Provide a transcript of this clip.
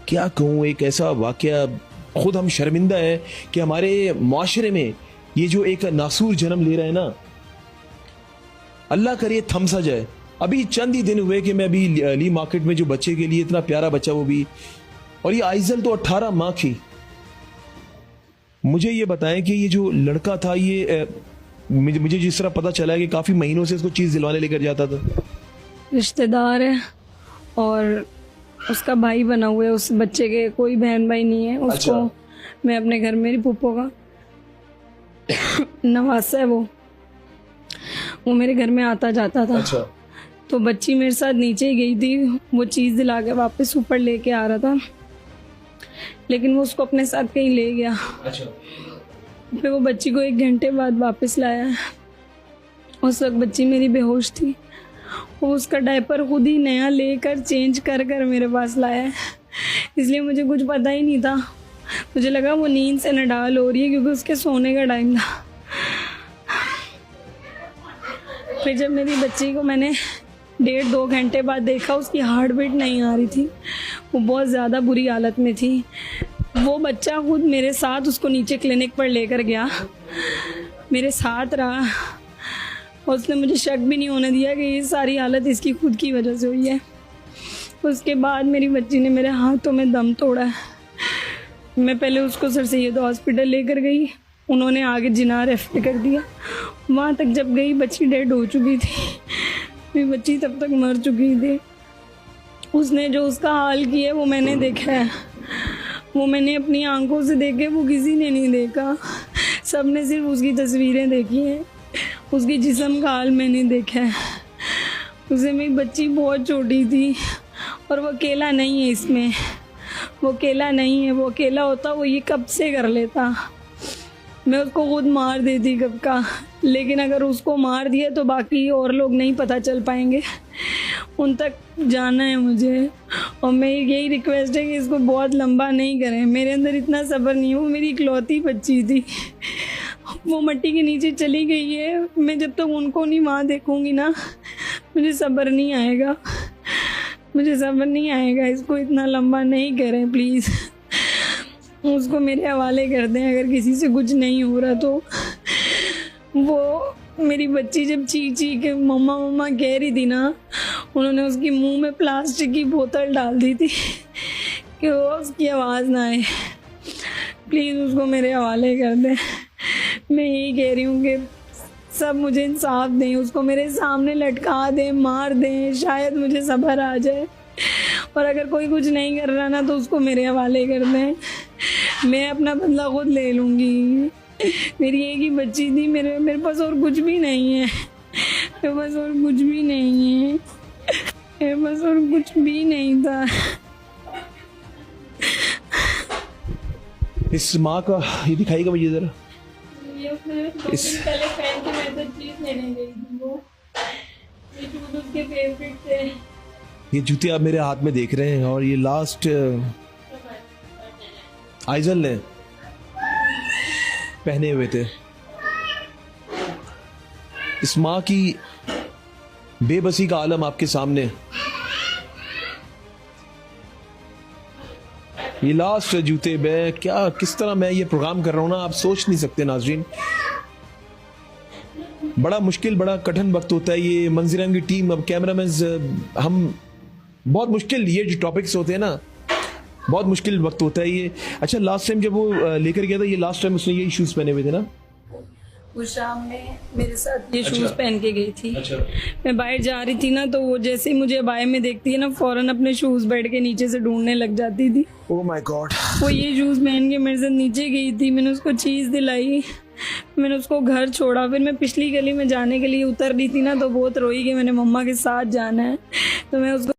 क्या कहूँ, एक ऐसा वाकया, खुद हम शर्मिंदा हैं कि हमारे माशरे में ये जो एक नासूर जन्म ले रहा है ना, अल्लाह करे थम सा जाए। अभी चंद ही दिन हुए कि मैं अभी ली मार्केट में जो बच्चे के लिए, इतना प्यारा बच्चा वो भी, और ये आइजल तो 18 माह की। मुझे ये बताएं कि ये जो लड़का था, ये मुझे जिस तरह पता चला है कि काफ़ी महीनों से इसको चीज़ दिलवाने लेकर जाता था। रिश्तेदार है और उसका भाई बना हुआ है उस बच्चे के, कोई बहन भाई नहीं है उसको। अच्छा। मैं अपने घर मेरी पुप्पो का नवासा है, वो मेरे घर में आता जाता था। अच्छा। तो बच्ची मेरे साथ नीचे ही गई थी, वो चीज़ दिला के वापस ऊपर लेके आ रहा था, लेकिन वो उसको अपने साथ कहीं ले गया। अच्छा। फिर वो बच्ची को 1 घंटे बाद वापस लाया। उस वक्त बच्ची मेरी बेहोश थी। वो उसका डायपर खुद ही नया लेकर चेंज कर कर मेरे पास लाया है, इसलिए मुझे कुछ पता ही नहीं था। मुझे लगा वो नींद से नडाल हो रही है क्योंकि उसके सोने का टाइम था। फिर जब मेरी बच्ची को मैंने 1.5-2 घंटे बाद देखा, उसकी हार्ट बीट नहीं आ रही थी, वो बहुत ज़्यादा बुरी हालत में थी। वो बच्चा खुद मेरे साथ उसको नीचे क्लिनिक पर लेकर गया, मेरे साथ रहा, और उसने मुझे शक भी नहीं होने दिया कि ये सारी हालत इसकी खुद की वजह से हुई है। उसके बाद मेरी बच्ची ने मेरे हाथों में दम तोड़ा है। मैं पहले उसको सर सैयद हॉस्पिटल लेकर गई, उन्होंने आगे जिना रेफर कर दिया। वहाँ तक जब गई, बच्ची डेड हो चुकी थी, मेरी बच्ची तब तक मर चुकी थी। उसने जो उसका हाल किया वो मैंने देखा है, वो मैंने अपनी आंखों से देखे, वो किसी ने नहीं देखा। सब ने सिर्फ उसकी तस्वीरें देखी हैं, उसकी जिस्म का हाल मैंने देखा है। उसे मेरी बच्ची बहुत छोटी थी और वो अकेला नहीं है इसमें, वो अकेला नहीं है। वो अकेला होता वो ये कब से कर लेता, मैं उसको खुद मार देती कब का। लेकिन अगर उसको मार दिया तो बाकी और लोग नहीं पता चल पाएंगे, उन तक जाना है मुझे। और मैं यही रिक्वेस्ट है कि इसको बहुत लंबा नहीं करें, मेरे अंदर इतना सब्र नहीं है। वो मेरी इकलौती बच्ची थी, वो मट्टी के नीचे चली गई है। मैं जब तक उनको नहीं वहाँ देखूँगी ना, मुझे सब्र नहीं आएगा, मुझे सब्र नहीं आएगा। इसको इतना लंबा नहीं करें प्लीज़, उसको मेरे हवाले कर दें अगर किसी से कुछ नहीं हो रहा तो। वो मेरी बच्ची जब चीख चीख के मम्मा मम्मा कह रही थी ना, उन्होंने उसकी मुंह में प्लास्टिक की बोतल डाल दी थी कि वो उसकी आवाज़ ना आए। प्लीज़ उसको मेरे हवाले कर दें। मैं यही कह रही हूँ कि सब मुझे इंसाफ दें, उसको मेरे सामने लटका दें, मार दें, शायद मुझे सब्र आ जाए। और अगर कोई कुछ नहीं कर रहा ना तो उसको मेरे हवाले कर दें, मैं अपना बदला खुद ले लूँगी। मेरी एक ही बच्ची थी, मेरे पास और कुछ भी नहीं है, मेरे पास और कुछ भी नहीं है, मेरे पास और कुछ भी नहीं था। इस माँ का ये दिखाएगा मुझे जरा। पहले फैन की मैं तो चीज लेने गई थी, वो ये शूज उसके फेवरेट थे। ये जूते आप मेरे हाथ में देख रहे हैं, और ये लास्ट आइजल ने पहने हुए थे। इस माँ की बेबसी का आलम आपके सामने। ये लास्ट जूते, मैं क्या किस तरह मैं ये प्रोग्राम कर रहा हूं ना, आप सोच नहीं सकते नाजरीन। बड़ा मुश्किल, बड़ा कठिन वक्त होता है ये। मंजरम की टीम, अब कैमरामैन, हम बहुत मुश्किल, ये जो टॉपिक्स होते हैं ना, बहुत मुश्किल वक्त होता है ये। अच्छा, लास्ट टाइम जब वो लेकर गया था, ये लास्ट टाइम उसने ये शूज पहने हुए थे ना? उस शाम में मेरे साथ ये शूज अच्छा। पहन के गई थी। अच्छा। मैं बाहर जा रही थी ना, तो वो जैसे ही मुझे बाय में देखती है ना, फौरन अपने शूज बेड के नीचे से ढूंढने लग जाती थी। Oh my God. वो ये शूज पहन के मेरे साथ नीचे गई थी, मैंने उसको चीज़ दिलाई, मैंने उसको घर छोड़ा। फिर मैं पिछली गली में जाने के लिए उतर रही थी ना, तो बहुत रोई कि मैंने मम्मा के साथ जाना है। तो मैं उसको